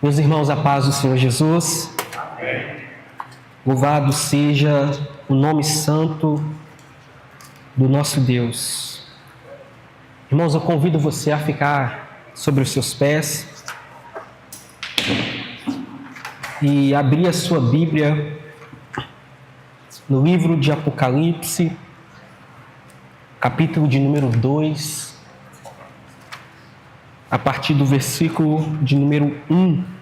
Meus irmãos, a paz do Senhor Jesus. Amém. Louvado seja o nome santo do nosso Deus. Irmãos, eu convido você a ficar sobre os seus pés e abrir a sua Bíblia no livro de Apocalipse, capítulo de número 2, a partir do versículo de número 1.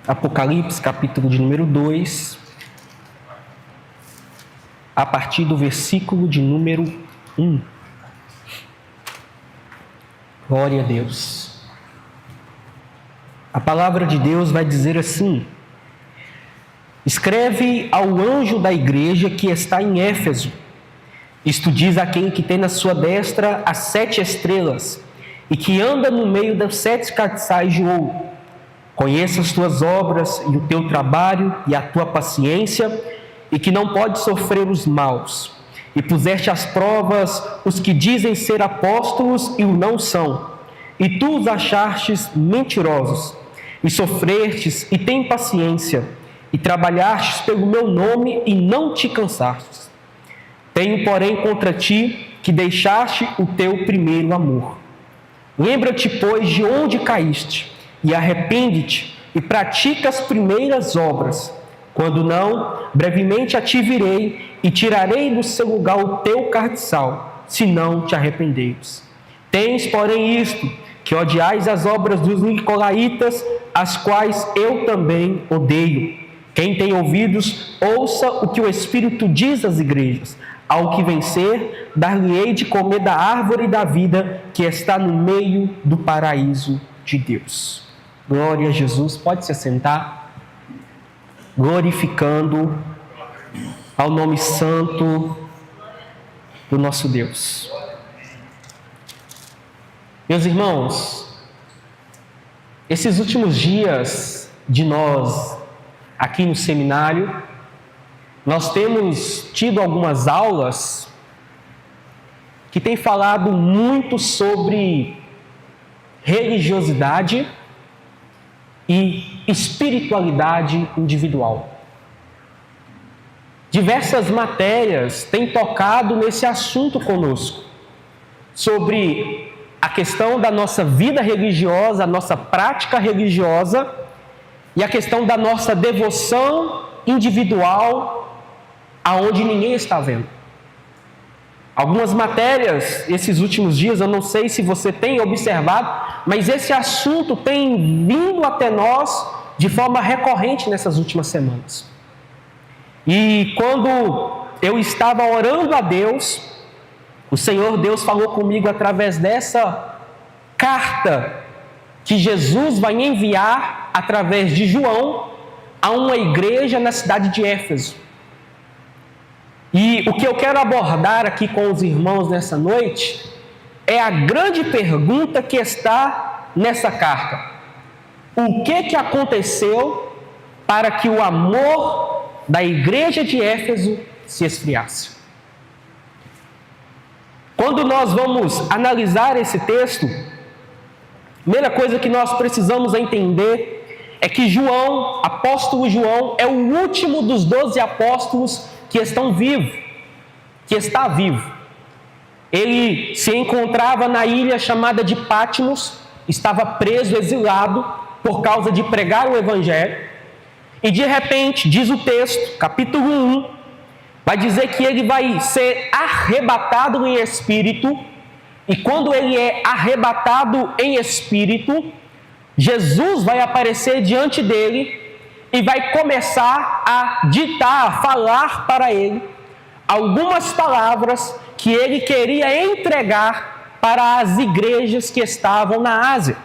Apocalipse, capítulo de número 2, a partir do versículo de número 1. Glória a Deus. A palavra de Deus vai dizer assim: escreve ao anjo da igreja que está em Éfeso. Isto diz aquele que tem na sua destra as 7 estrelas e que anda no meio das 7 castiçais de ouro. Conheço as tuas obras e o teu trabalho e a tua paciência, e que não podes sofrer os maus. E puseste às provas os que dizem ser apóstolos e o não são. E tu os achastes mentirosos. E sofrestes e tem paciência. E trabalhastes pelo meu nome e não te cansastes. Tenho, porém, contra ti que deixaste o teu primeiro amor. Lembra-te, pois, de onde caíste, e arrepende-te, e pratica as primeiras obras. Quando não, brevemente a ti virei, e tirarei do seu lugar o teu cardeçal, se não te arrependeres. Tens, porém, isto, que odiais as obras dos nicolaítas, as quais eu também odeio. Quem tem ouvidos, ouça o que o Espírito diz às igrejas. Ao que vencer, dar-lhe-ei de comer da árvore da vida, que está no meio do paraíso de Deus. Glória a Jesus. Pode se assentar, glorificando ao nome santo do nosso Deus. Meus irmãos, esses últimos dias de nós aqui no seminário, nós temos tido algumas aulas que têm falado muito sobre religiosidade e espiritualidade individual. Diversas matérias têm tocado nesse assunto conosco, sobre a questão da nossa vida religiosa, a nossa prática religiosa e a questão da nossa devoção individual, aonde ninguém está vendo. Algumas matérias, esses últimos dias, eu não sei se você tem observado, mas esse assunto tem vindo até nós de forma recorrente nessas últimas semanas. E quando eu estava orando a Deus, o Senhor Deus falou comigo através dessa carta que Jesus vai enviar através de João a uma igreja na cidade de Éfeso. E o que eu quero abordar aqui com os irmãos nessa noite é a grande pergunta que está nessa carta. O que aconteceu para que o amor da igreja de Éfeso se esfriasse? Quando nós vamos analisar esse texto, a primeira coisa que nós precisamos entender é que João, apóstolo João, é o último dos 12 apóstolos que estão vivos, que está vivo. Ele se encontrava na ilha chamada de Patmos, estava preso, exilado, por causa de pregar o Evangelho, e de repente, diz o texto, capítulo 1, vai dizer que ele vai ser arrebatado em espírito, e quando ele é arrebatado em espírito, Jesus vai aparecer diante dele e vai começar a ditar, a falar para ele algumas palavras que ele queria entregar para as igrejas que estavam na Ásia.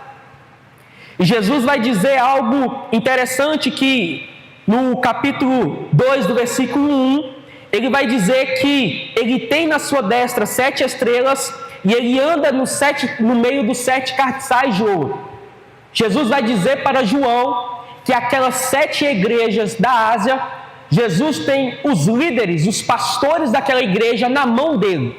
E Jesus vai dizer algo interessante que no capítulo 2 do versículo 1, ele vai dizer que ele tem na sua destra 7 estrelas e ele anda no meio dos 7 castiçais de ouro. Jesus vai dizer para João que aquelas 7 igrejas da Ásia, Jesus tem os líderes, os pastores daquela igreja na mão dele.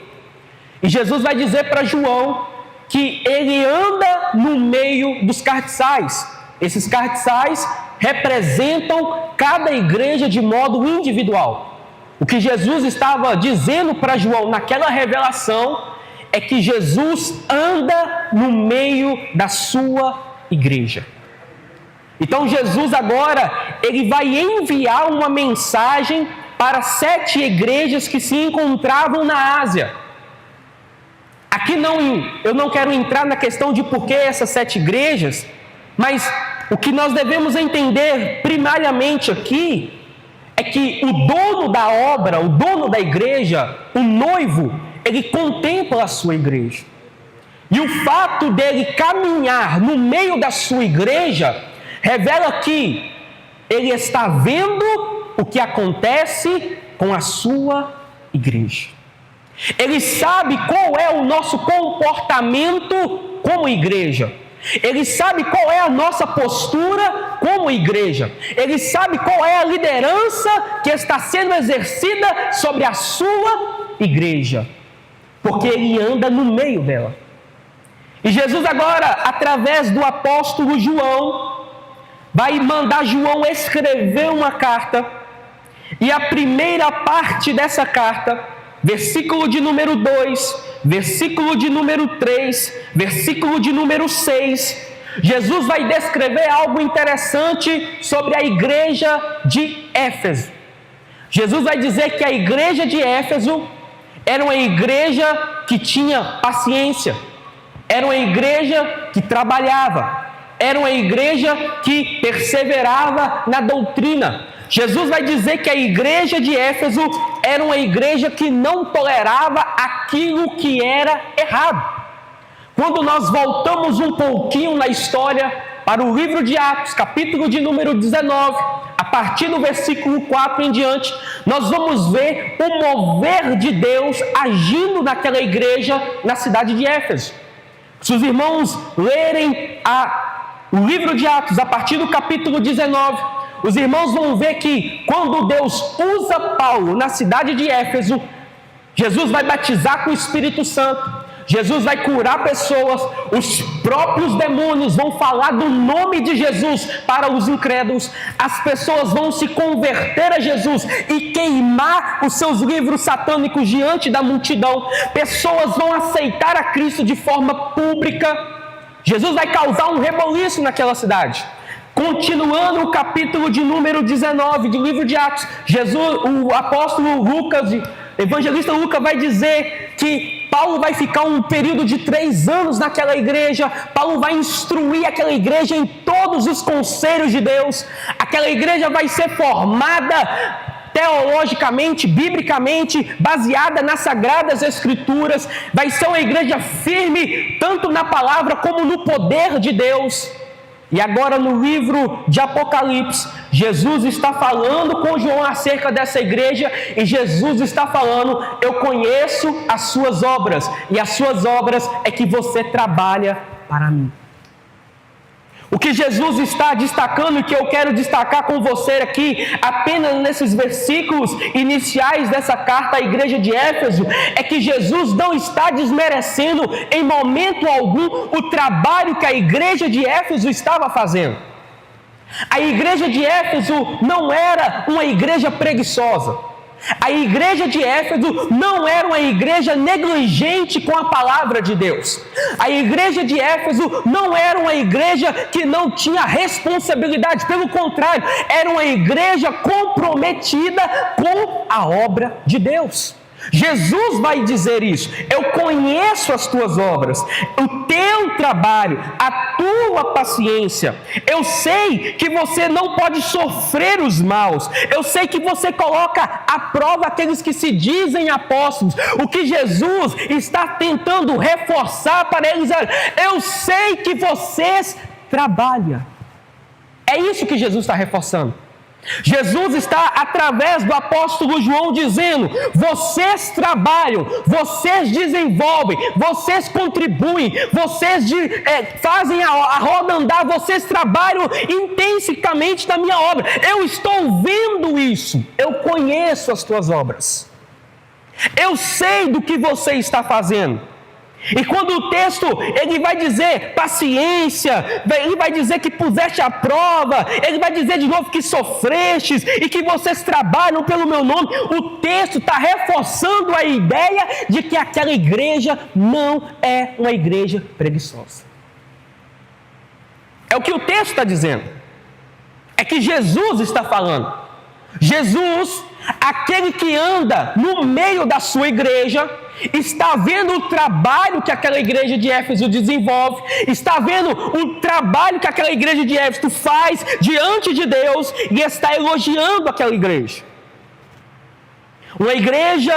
E Jesus vai dizer para João que ele anda no meio dos cardeais. Esses cardeais representam cada igreja de modo individual. O que Jesus estava dizendo para João naquela revelação é que Jesus anda no meio da sua igreja. Então Jesus agora, ele vai enviar uma mensagem para 7 igrejas que se encontravam na Ásia. Aqui eu não quero entrar na questão de por que essas 7 igrejas, mas o que nós devemos entender primariamente aqui é que o dono da obra, o dono da igreja, o noivo, ele contempla a sua igreja. E o fato dele caminhar no meio da sua igreja revela que ele está vendo o que acontece com a sua igreja. Ele sabe qual é o nosso comportamento como igreja. Ele sabe qual é a nossa postura como igreja. Ele sabe qual é a liderança que está sendo exercida sobre a sua igreja. Porque ele anda no meio dela. E Jesus agora, através do apóstolo João, vai mandar João escrever uma carta. E a primeira parte dessa carta, versículo de número 2, versículo de número 3, versículo de número 6, Jesus vai descrever algo interessante sobre a igreja de Éfeso. Jesus vai dizer que a igreja de Éfeso era uma igreja que tinha paciência, era uma igreja que trabalhava, era uma igreja que perseverava na doutrina. Jesus vai dizer que a igreja de Éfeso era uma igreja que não tolerava aquilo que era errado. Quando nós voltamos um pouquinho na história para o livro de Atos, capítulo de número 19, a partir do versículo 4 em diante, nós vamos ver o mover de Deus agindo naquela igreja na cidade de Éfeso. Se os irmãos lerem o livro de Atos, a partir do capítulo 19, os irmãos vão ver que quando Deus usa Paulo na cidade de Éfeso, Jesus vai batizar com o Espírito Santo, Jesus vai curar pessoas, os próprios demônios vão falar do nome de Jesus para os incrédulos, as pessoas vão se converter a Jesus e queimar os seus livros satânicos diante da multidão, pessoas vão aceitar a Cristo de forma pública. Jesus vai causar um reboliço naquela cidade. Continuando o capítulo de número 19 do livro de Atos, o apóstolo Lucas, evangelista Lucas, vai dizer que Paulo vai ficar um período de 3 anos naquela igreja. Paulo vai instruir aquela igreja em todos os conselhos de Deus. Aquela igreja vai ser formada teologicamente, biblicamente, baseada nas Sagradas Escrituras. Vai ser uma igreja firme, tanto na palavra como no poder de Deus. E agora no livro de Apocalipse, Jesus está falando com João acerca dessa igreja, e Jesus está falando: eu conheço as suas obras, e as suas obras é que você trabalha para mim. O que Jesus está destacando e que eu quero destacar com você aqui, apenas nesses versículos iniciais dessa carta à igreja de Éfeso, é que Jesus não está desmerecendo em momento algum o trabalho que a igreja de Éfeso estava fazendo. A igreja de Éfeso não era uma igreja preguiçosa. A igreja de Éfeso não era uma igreja negligente com a palavra de Deus. A igreja de Éfeso não era uma igreja que não tinha responsabilidade. Pelo contrário, era uma igreja comprometida com a obra de Deus. Jesus vai dizer isso: eu conheço as tuas obras, o teu trabalho, a tua paciência. Eu sei que você não pode sofrer os maus. Eu sei que você coloca à prova aqueles que se dizem apóstolos. O que Jesus está tentando reforçar para eles é: eu sei que vocês trabalham. É isso que Jesus está reforçando. Jesus está, através do apóstolo João, dizendo: vocês trabalham, vocês desenvolvem, vocês contribuem, vocês fazem a roda andar, vocês trabalham intensamente na minha obra. Eu estou vendo isso, eu conheço as tuas obras, eu sei do que você está fazendo. E quando o texto, ele vai dizer paciência, ele vai dizer que puseste à prova, ele vai dizer de novo que sofrestes e que vocês trabalham pelo meu nome, o texto está reforçando a ideia de que aquela igreja não é uma igreja preguiçosa. É o que o texto está dizendo. É que Jesus está falando. Jesus, aquele que anda no meio da sua igreja, está vendo o trabalho que aquela igreja de Éfeso desenvolve, está vendo o trabalho que aquela igreja de Éfeso faz diante de Deus e está elogiando aquela igreja. Uma igreja,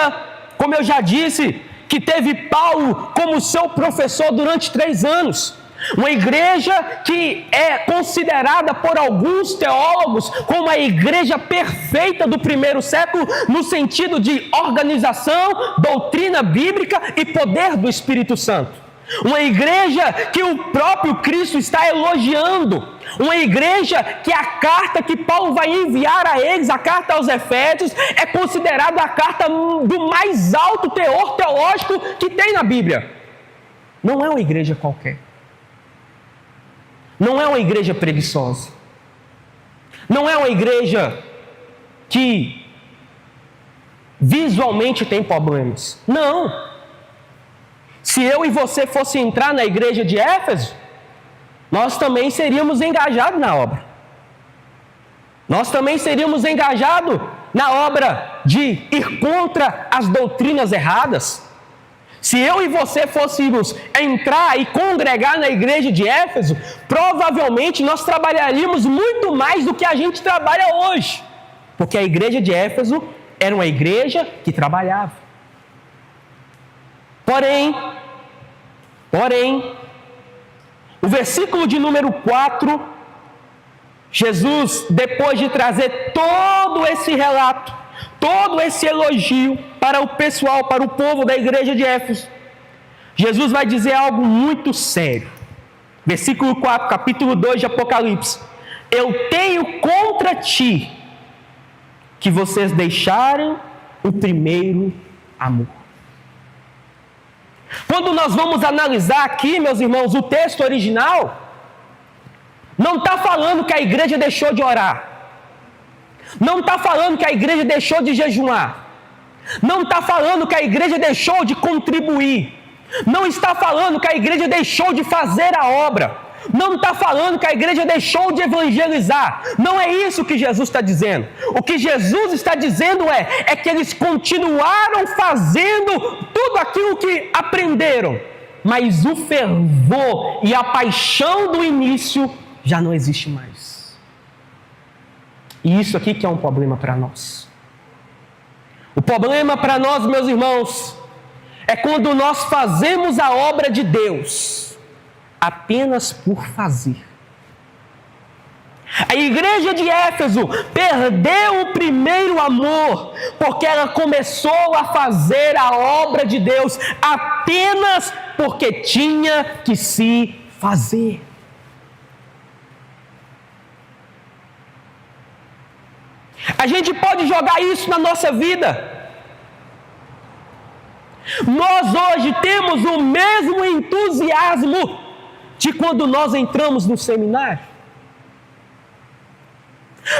como eu já disse, que teve Paulo como seu professor durante 3 anos. Uma igreja que é considerada por alguns teólogos como a igreja perfeita do primeiro século, no sentido de organização, doutrina bíblica e poder do Espírito Santo. Uma igreja que o próprio Cristo está elogiando. Uma igreja que a carta que Paulo vai enviar a eles, a carta aos Efésios, é considerada a carta do mais alto teor teológico que tem na Bíblia. Não é uma igreja qualquer. Não é uma igreja preguiçosa. Não é uma igreja que visualmente tem problemas. Não. Se eu e você fosse entrar na igreja de Éfeso, nós também seríamos engajados na obra. Nós também seríamos engajados na obra de ir contra as doutrinas erradas. Se eu e você fôssemos entrar e congregar na igreja de Éfeso, provavelmente nós trabalharíamos muito mais do que a gente trabalha hoje. Porque a igreja de Éfeso era uma igreja que trabalhava. Porém, o versículo de número 4, Jesus, depois de trazer todo esse relato, todo esse elogio para o pessoal, para o povo da igreja de Éfeso, Jesus vai dizer algo muito sério. Versículo 4, capítulo 2 de Apocalipse. Eu tenho contra ti que vocês deixaram o primeiro amor. Quando nós vamos analisar aqui, meus irmãos, o texto original, não está falando que a igreja deixou de orar. Não está falando que a igreja deixou de jejuar. Não está falando que a igreja deixou de contribuir. Não está falando que a igreja deixou de fazer a obra. Não está falando que a igreja deixou de evangelizar. Não é isso que Jesus está dizendo. O que Jesus está dizendo é que eles continuaram fazendo tudo aquilo que aprenderam, mas o fervor e a paixão do início já não existe mais. E isso aqui que é um problema para nós. O problema para nós, meus irmãos, é quando nós fazemos a obra de Deus apenas por fazer. A igreja de Éfeso perdeu o primeiro amor, porque ela começou a fazer a obra de Deus apenas porque tinha que se fazer. A gente pode jogar isso na nossa vida. Nós hoje temos o mesmo entusiasmo de quando nós entramos no seminário.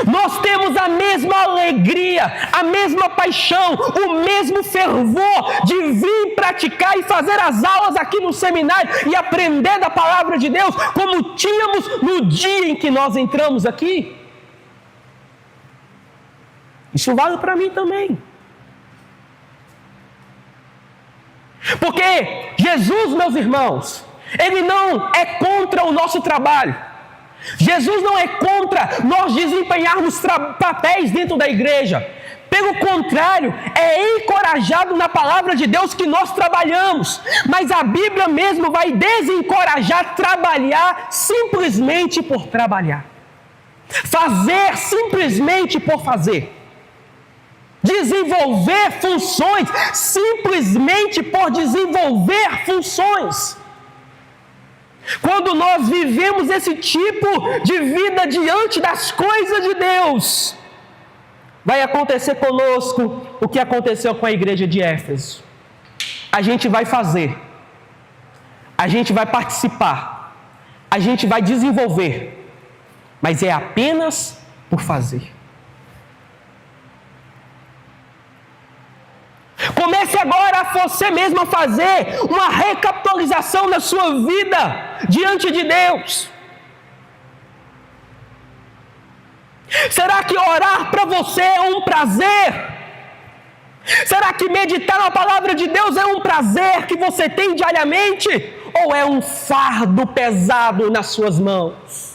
Nós temos a mesma alegria, a mesma paixão, o mesmo fervor de vir praticar e fazer as aulas aqui no seminário e aprender da palavra de Deus, como tínhamos no dia em que nós entramos aqui. Isso vale para mim também. Porque Jesus, meus irmãos, Ele não é contra o nosso trabalho. Jesus não é contra nós desempenharmos papéis dentro da igreja. Pelo contrário, é encorajado na palavra de Deus que nós trabalhamos. Mas a Bíblia mesmo vai desencorajar trabalhar simplesmente por trabalhar. Fazer simplesmente por fazer. Desenvolver funções simplesmente por desenvolver funções. Quando nós vivemos esse tipo de vida diante das coisas de Deus, vai acontecer conosco o que aconteceu com a igreja de Éfeso. A gente vai fazer, a gente vai participar, a gente vai desenvolver, mas é apenas por fazer. Comece agora a você mesmo a fazer uma recapitalização da sua vida diante de Deus. Será que orar para você é um prazer? Será que meditar na palavra de Deus é um prazer que você tem diariamente? Ou é um fardo pesado nas suas mãos?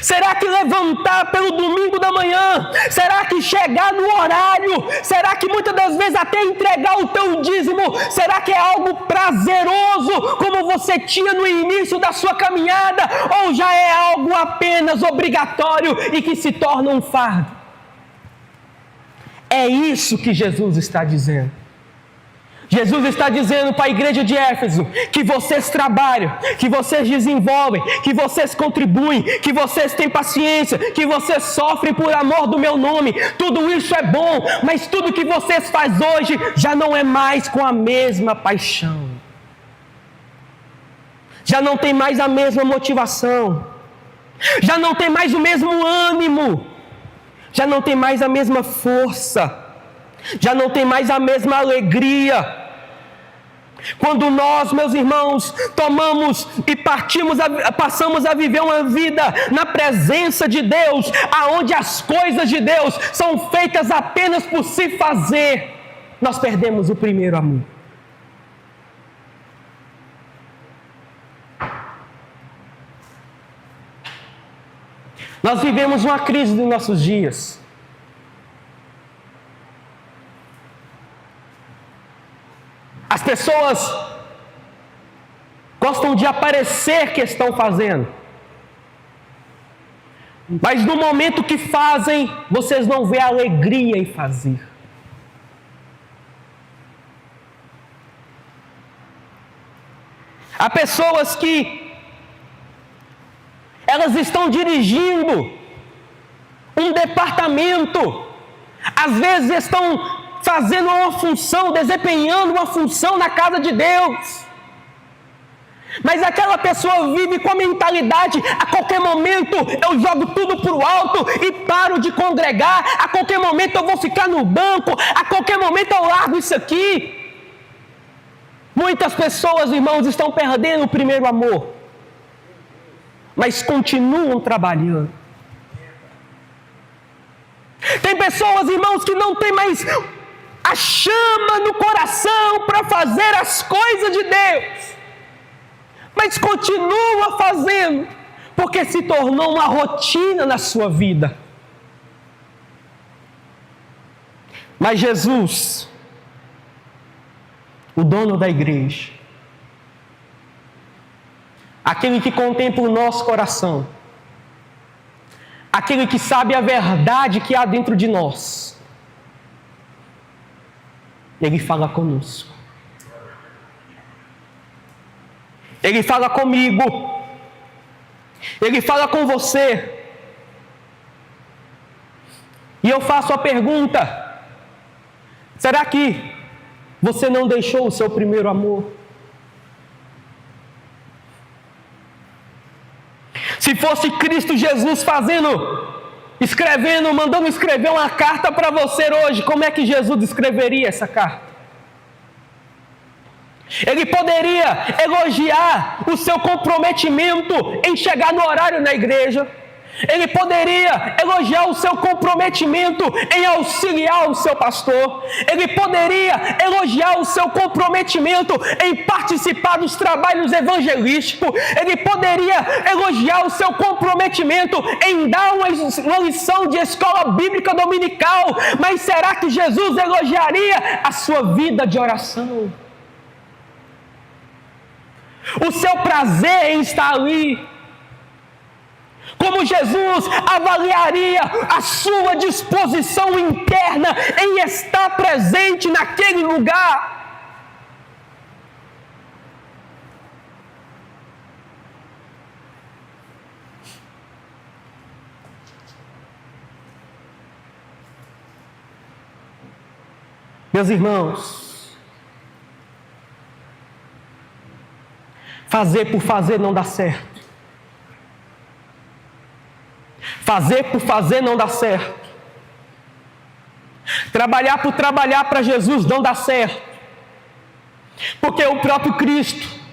Será que levantar pelo domingo da manhã? Será que chegar no horário? Será que muitas das vezes até entregar o teu dízimo? Será que é algo prazeroso como você tinha no início da sua caminhada? Ou já é algo apenas obrigatório e que se torna um fardo? É isso que Jesus está dizendo. Jesus está dizendo para a igreja de Éfeso que vocês trabalham, que vocês desenvolvem, que vocês contribuem, que vocês têm paciência, que vocês sofrem por amor do meu nome. Tudo isso é bom, mas tudo que vocês fazem hoje já não é mais com a mesma paixão. Já não tem mais a mesma motivação. Já não tem mais o mesmo ânimo. Já não tem mais a mesma força. Já não tem mais a mesma alegria. Quando nós, meus irmãos, tomamos e passamos a viver uma vida na presença de Deus, aonde as coisas de Deus são feitas apenas por se fazer, nós perdemos o primeiro amor. Nós vivemos uma crise nos nossos dias. As pessoas gostam de aparecer que estão fazendo, mas no momento que fazem, vocês não vê alegria em fazer. Há pessoas que elas estão dirigindo um departamento, às vezes estão fazendo uma função, desempenhando uma função na casa de Deus. Mas aquela pessoa vive com a mentalidade, a qualquer momento eu jogo tudo para o alto e paro de congregar, a qualquer momento eu vou ficar no banco, a qualquer momento eu largo isso aqui. Muitas pessoas, irmãos, estão perdendo o primeiro amor, mas continuam trabalhando. Tem pessoas, irmãos, que não tem mais a chama no coração para fazer as coisas de Deus, mas continua fazendo, porque se tornou uma rotina na sua vida. Mas Jesus, o dono da igreja, aquele que contempla o nosso coração, aquele que sabe a verdade que há dentro de nós, Ele fala conosco. Ele fala comigo. Ele fala com você. E eu faço a pergunta: será que você não deixou o seu primeiro amor? Se fosse Cristo Jesus mandando escrever uma carta para você hoje, como é que Jesus escreveria essa carta? Ele poderia elogiar o seu comprometimento em chegar no horário na igreja. Ele poderia elogiar o seu comprometimento em auxiliar o seu pastor. Ele poderia elogiar o seu comprometimento em participar dos trabalhos evangelísticos. Ele poderia elogiar o seu comprometimento em dar uma lição de escola bíblica dominical. Mas será que Jesus elogiaria a sua vida de oração? O seu prazer em estar ali? Como Jesus avaliaria a sua disposição interna em estar presente naquele lugar? Meus irmãos, Fazer por fazer não dá certo. Fazer por fazer não dá certo. Trabalhar por trabalhar para Jesus não dá certo. Porque o próprio Cristo,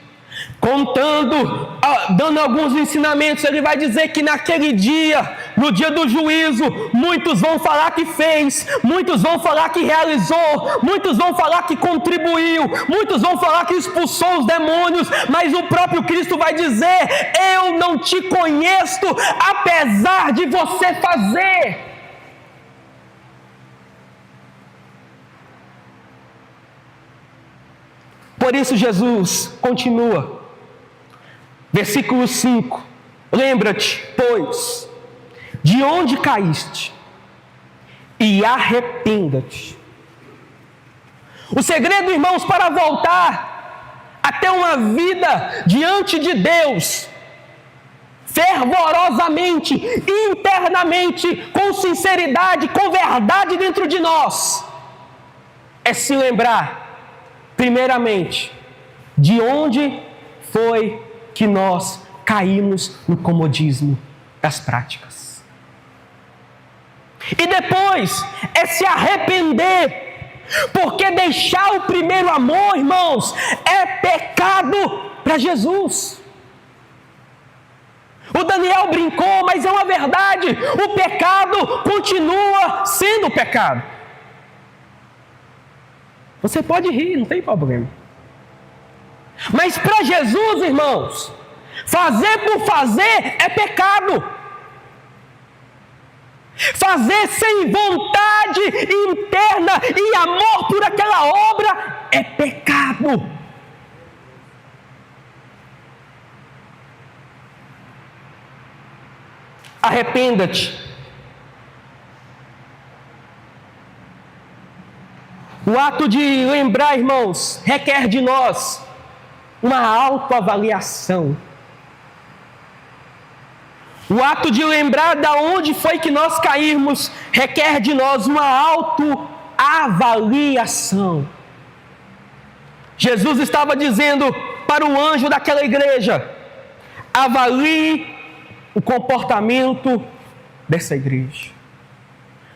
dando alguns ensinamentos, ele vai dizer que naquele dia, no dia do juízo, muitos vão falar que fez, muitos vão falar que realizou, muitos vão falar que contribuiu, muitos vão falar que expulsou os demônios, mas o próprio Cristo vai dizer: eu não te conheço, apesar de você fazer. Por isso Jesus continua, versículo 5, lembra-te, pois, de onde caíste, e arrependa-te. O segredo, irmãos, para voltar a ter uma vida diante de Deus, fervorosamente, internamente, com sinceridade, com verdade dentro de nós, é se lembrar, primeiramente, de onde foi que nós caímos no comodismo das práticas. E depois é se arrepender, porque deixar o primeiro amor, irmãos, é pecado para Jesus. O Daniel brincou, mas é uma verdade, o pecado continua sendo pecado. Você pode rir, não tem problema. Mas para Jesus, irmãos, fazer por fazer é pecado. Fazer sem vontade interna e amor por aquela obra é pecado. Arrependa-te. O ato de lembrar, irmãos, requer de nós uma autoavaliação. O ato de lembrar de onde foi que nós caímos requer de nós uma autoavaliação. Jesus estava dizendo para o anjo daquela igreja: avalie o comportamento dessa igreja.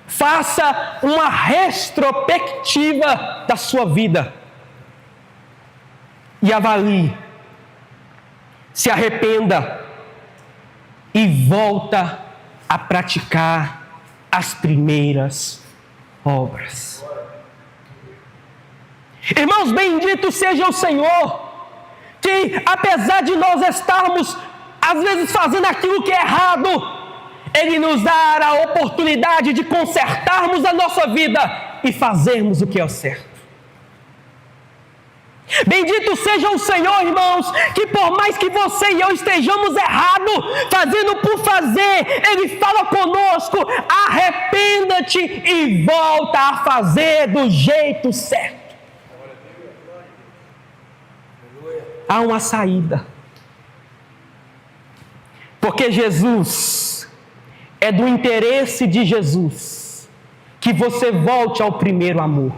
Faça uma retrospectiva da sua vida e avalie, se arrependa e volta a praticar as primeiras obras. Irmãos, bendito seja o Senhor, que apesar de nós estarmos às vezes fazendo aquilo que é errado, Ele nos dá a oportunidade de consertarmos a nossa vida e fazermos o que é o certo. Bendito seja o Senhor, irmãos, que por mais que você e eu estejamos errados, fazendo por fazer, Ele fala conosco: arrependa-te e volta a fazer do jeito certo. Há uma saída. Porque Jesus, é do interesse de Jesus que você volte ao primeiro amor.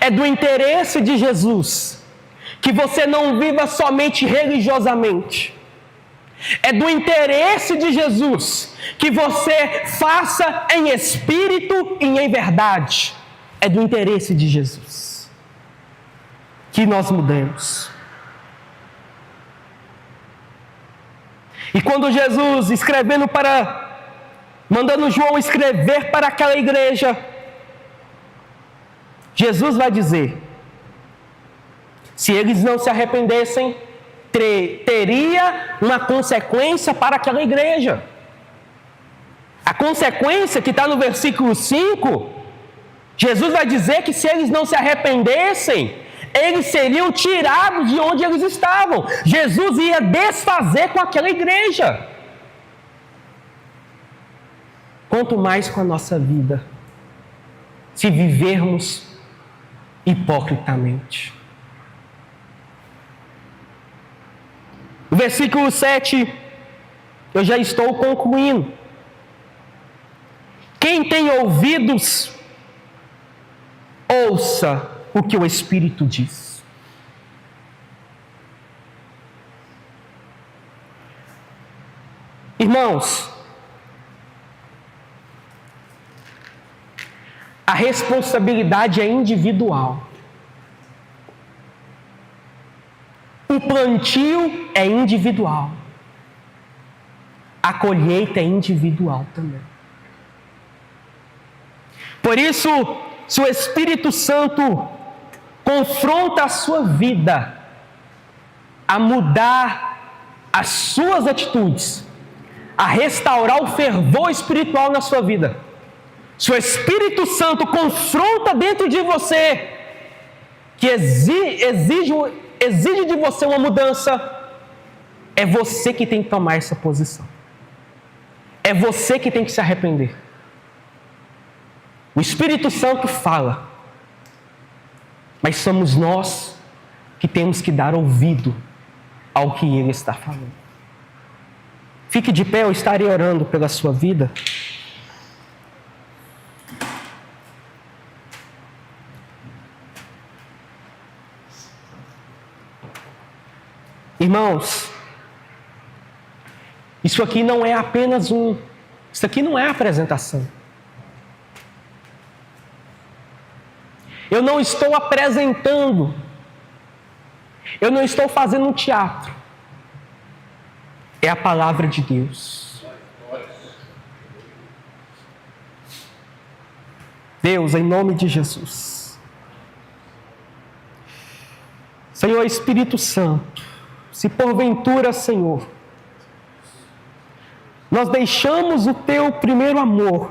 É do interesse de Jesus que você não viva somente religiosamente. É do interesse de Jesus que você faça em espírito e em verdade. É do interesse de Jesus que nós mudemos. E quando Jesus, mandando João escrever para aquela igreja, Jesus vai dizer: se eles não se arrependessem, teria uma consequência para aquela igreja. A consequência que está no versículo 5, Jesus vai dizer que se eles não se arrependessem, eles seriam tirados de onde eles estavam. Jesus ia desfazer com aquela igreja. Quanto mais com a nossa vida, se vivermos hipocritamente. O versículo 7, eu já estou concluindo. Quem tem ouvidos, ouça o que o Espírito diz. Irmãos, a responsabilidade é individual. O plantio é individual. A colheita é individual também. Por isso, se o Espírito Santo confronta a sua vida a mudar as suas atitudes, a restaurar o fervor espiritual na sua vida, se o Espírito Santo confronta dentro de você, que exige de você uma mudança, é você que tem que tomar essa posição. É você que tem que se arrepender. O Espírito Santo fala, mas somos nós que temos que dar ouvido ao que Ele está falando. Fique de pé, eu estarei orando pela sua vida. Irmãos, isso aqui não é apenas isso aqui não é apresentação. Eu não estou apresentando, eu não estou fazendo um teatro. É a palavra de Deus. Deus, em nome de Jesus. Senhor Espírito Santo, se porventura, Senhor, nós deixamos o Teu primeiro amor,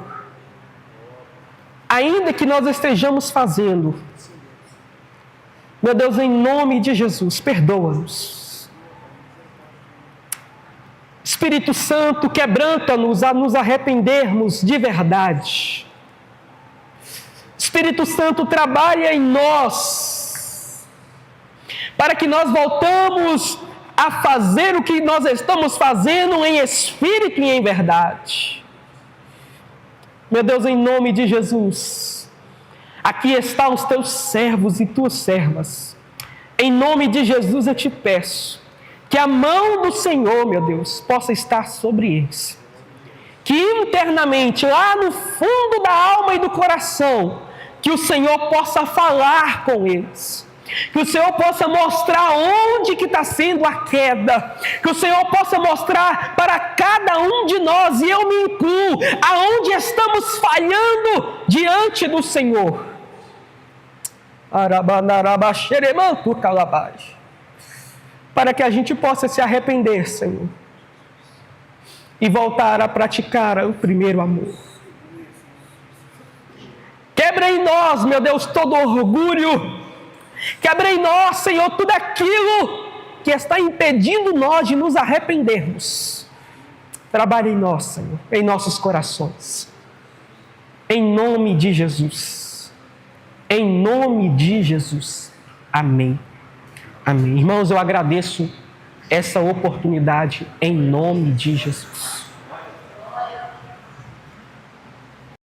ainda que nós estejamos fazendo, meu Deus, em nome de Jesus, perdoa-nos. Espírito Santo, quebranta-nos a nos arrependermos de verdade. Espírito Santo, trabalha em nós, para que nós voltamos a fazer o que nós estamos fazendo em espírito e em verdade. Meu Deus, em nome de Jesus, aqui estão os teus servos e tuas servas. Em nome de Jesus eu te peço que a mão do Senhor, meu Deus, possa estar sobre eles. Que internamente, lá no fundo da alma e do coração, que o Senhor possa falar com eles. Que o Senhor possa mostrar onde que está sendo a queda. Que o Senhor possa mostrar para cada um de nós, e eu me incluo, aonde estamos falhando diante do Senhor. Para que a gente possa se arrepender, Senhor, e voltar a praticar o primeiro amor. Quebra em nós, meu Deus, todo orgulho. Quebra em nós, Senhor, tudo aquilo que está impedindo nós de nos arrependermos. Trabalhe em nós, Senhor, em nossos corações. Em nome de Jesus. Em nome de Jesus. Amém. Amém. Irmãos, eu agradeço essa oportunidade em nome de Jesus.